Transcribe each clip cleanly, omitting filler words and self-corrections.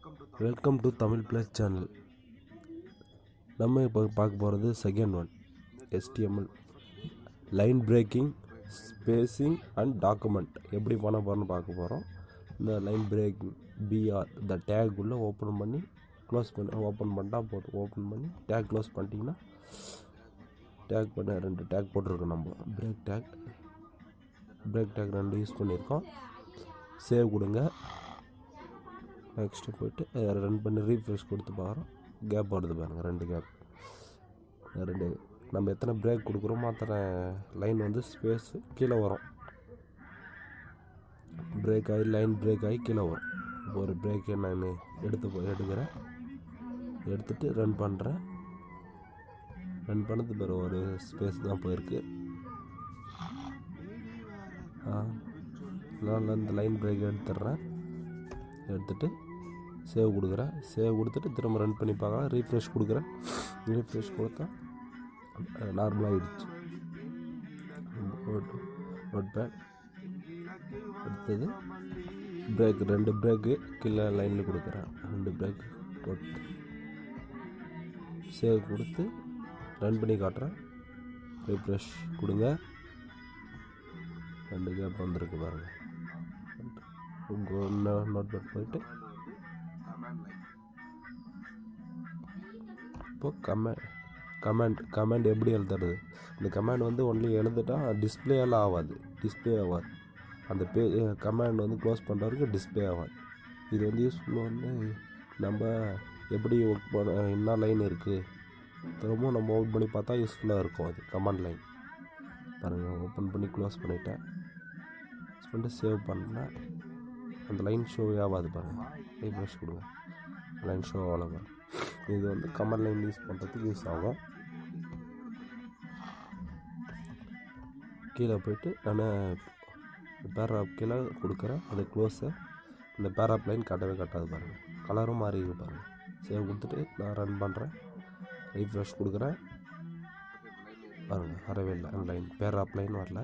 Welcome to Tamil plus channel. நம்ம இப்போ பார்க்க போகிறது second one, HTML line braking, spacing and document எப்படி பண்ண போகிறோன்னு பார்க்க போகிறோம். இந்த லைன் பிரேக்கிங் பிஆர் இந்த டேக் உள்ளே ஓப்பன் பண்ணி க்ளோஸ் பண்ணி ஓப்பன் பண்ணிட்டால் போதும். ஓப்பன் பண்ணி டேக் க்ளோஸ் பண்ணிட்டீங்கன்னா டேக் பண்ண 2 டேக் போட்டிருக்கோம். நம்ம பிரேக் டேக் 2 யூஸ் பண்ணியிருக்கோம். சேவ் கொடுங்க. நெக்ஸ்ட்டு போய்ட்டு ரன் பண்ணி ரீஃப்ரெஷ் கொடுத்து பார்க்குறோம். கேப் வருது பாருங்கள், 2 கேப். 2 நம்ம எத்தனை பிரேக் கொடுக்குறோமோ அத்தனை லைன் வந்து ஸ்பேஸ் கீழே வரும். பிரேக் ஆகி லைன் பிரேக் ஆகி கீழே வரும். இப்போ ஒரு பிரேக்கை நான் எடுக்கிறேன். எடுத்துகிட்டு ரன் பண்ணுறேன். ரன் பண்ணது பிறகு ஒரு ஸ்பேஸ் தான் போயிருக்கு. நான் இந்த லைன் பிரேக் எடுத்துடுறேன். எடுத்துகிட்டு சேவ் கொடுக்குறேன். சேவ் கொடுத்துட்டு திரும்ப ரன் பண்ணி பார்க்கலாம். ரீஃப்ரெஷ் கொடுக்குறேன். ரீஃப்ரெஷ் கொடுத்தா நார்மலாகிடுச்சு. Notepad. அடுத்தது பிரேக் 2 பிரேக்கு கீழே லைனில் கொடுக்குறேன். 2 பிரேக் போட்டு சேவ் கொடுத்து ரன் பண்ணி காட்டுறேன். ரீஃப்ரெஷ் கொடுங்க. 2 கேப் வந்திருக்கு பாருங்கள். உங்கள் நோட் பேட் போயிட்டு இப்போ கமெண்ட் எப்படி எழுதுறது? இந்த கமெண்ட் வந்து ஒன்லி எழுதுட்டா டிஸ்பிளே ஆகாது. அந்த கமெண்ட் வந்து க்ளோஸ் பண்ணுற வரைக்கும் டிஸ்பிளே ஆகாது. இது வந்து யூஸ்ஃபுல்லாக வந்து நம்ம எப்படி ஒர்க் பண்ண என்ன லைன் இருக்குது திரும்பவும் நம்ம ஓப்பன் பண்ணி பார்த்தா யூஸ்ஃபுல்லாக இருக்கும். அது கமெண்ட் லைன் பாருங்கள். ஓப்பன் பண்ணி க்ளோஸ் பண்ணிவிட்டேன். சேவ் பண்ணேன். அந்த லைன் ஷோ ஆகாது பாருங்கள். ரீஃப்ரெஷ் கொடுங்க. லைன் ஷோ ஆகலை. இது வந்து கமெண்ட் லைன் யூஸ் பண்ணுறதுக்கு யூஸ் ஆகும். கீழே போய்ட்டு நான் பேராப் கீழே கொடுக்குறேன். அது க்ளோஸு. இந்த பேராப் லைன் காட்டவே காட்டாது பாருங்கள். கலரும் மாறி இருக்கு பாருங்கள். சேவ் கொடுத்துட்டு நான் ரன் பண்ணுறேன். ரீஃப்ரெஷ் கொடுக்குறேன். பாருங்கள், வரவே இல்லை. அந்த லைன் பேராப் லைன் வரல.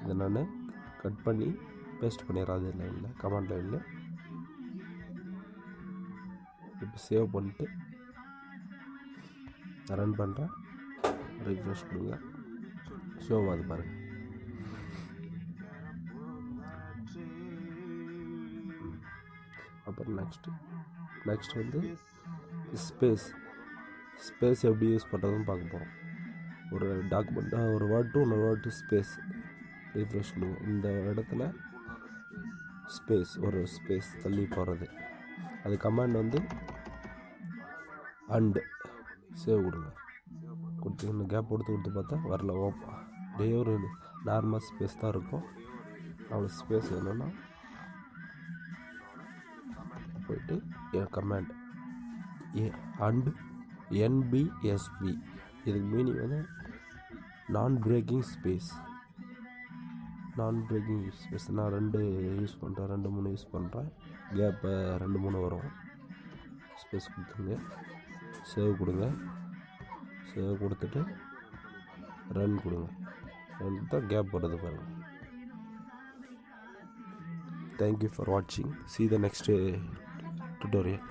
இதை நான் கட் பண்ணி பேஸ்ட் பண்ணிடுறாது லைனில், கமெண்ட் லைனில். இப்போ சேவ் பண்ணிட்டு ரன் பண்ணுறேன். ரீஃப்ரெஷ் கொடுங்க. ஷோ ஆகுது பாருங்கள். அப்புறம் நெக்ஸ்ட் வந்து ஸ்பேஸ் எப்படி யூஸ் பண்ணுறதுன்னு பார்க்க போகிறோம். ஒரு டாக்குமெண்ட்டாக ஒரு வேர்ட் டு இன்னொரு வேர்ட் டு ஸ்பேஸ். ரீஃப்ரெஷ் கொடுங்க. இந்த இடத்துல ஒரு ஸ்பேஸ் தள்ளி போகிறது. அது கமாண்ட் வந்து அண்டு சேவ் கொடுங்க. கொடுத்து இன்னும் கேப் கொடுத்து பார்த்தா வரல. ஒரே ஒரு நார்மல் ஸ்பேஸ் தான் இருக்கும். அவ்வளோ ஸ்பேஸ் வேணும்னா போயிட்டு கமாண்ட் அண்டு NBSB. இதுக்கு மீனிங் வந்து நான் பிரேக்கிங் ஸ்பேஸ். நான் 2 யூஸ் பண்ணுறேன். 2-3 யூஸ் பண்ணுறேன். கேப்பை 2-3 வரும். ஸ்பேஸ் கொடுத்துருங்க. சேவ் கொடுங்க. சேவ் கொடுத்துட்டு ரன் கொடுங்க. ரன் தான் கேப் வருது பாருங்கள். தேங்க்யூ ஃபார் வாட்சிங். See the next tutorial.